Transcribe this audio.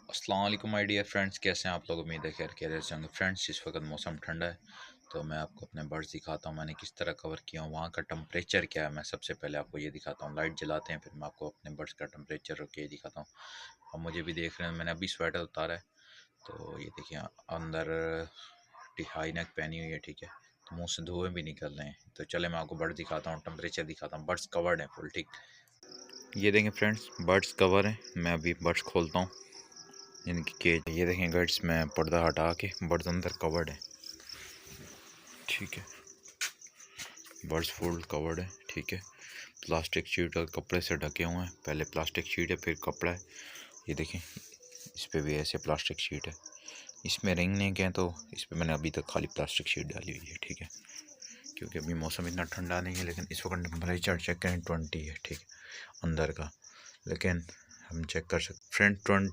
अस्सलाम वालेकुम my dear friends, कैसे हैं आप लोग। उम्मीद है खैर खैरियत से होंगे। फ्रेंड्स, इस वक्त मौसम ठंडा है तो मैं आपको अपने बर्ड्स दिखाता हूँ मैंने किस तरह कवर किया हूँ, वहाँ का टेम्परेचर क्या है। मैं सबसे पहले आपको ये दिखाता हूँ। लाइट जलाते हैं, फिर मैं आपको अपने बर्ड्स का टेम्परेचर रख के दिखाता हूँ। अब मुझे भी देख रहे हैं, मैंने अभी स्वेटर उतारा है तो ये देखिए अंदर हाई नेक पहनी हुई है, ठीक है। तो मुँह से धुएँ भी निकल रहे हैं। तो चले मैं आपको बर्ड दिखाता हूँ, टेम्परेचर दिखाता हूँ। बर्ड्स कवर्ड हैं फुल, ठीक। ये देखें फ्रेंड्स, बर्ड्स कवर हैं। मैं अभी बर्ड्स खोलता हूँ इनकी केज। ये देखें गाइड्स, मैं पर्दा हटा के बर्ड्स अंदर कवर्ड है, ठीक है। बर्ड्स फुल कवर्ड है, ठीक है। प्लास्टिक शीट और कपड़े से ढके हुए हैं। पहले प्लास्टिक शीट है, फिर कपड़ा है। ये देखें, इस पे भी ऐसे प्लास्टिक शीट है। इसमें रिंग नहीं गए तो इस पे मैंने अभी तक खाली प्लास्टिक शीट डाली हुई है, ठीक है। क्योंकि अभी मौसम इतना ठंडा नहीं है, लेकिन इस वक्त टेम्परेचर चेक करें 20 है, ठीक है, अंदर का। लेकिन हम चेक कर सकते फ्रेंड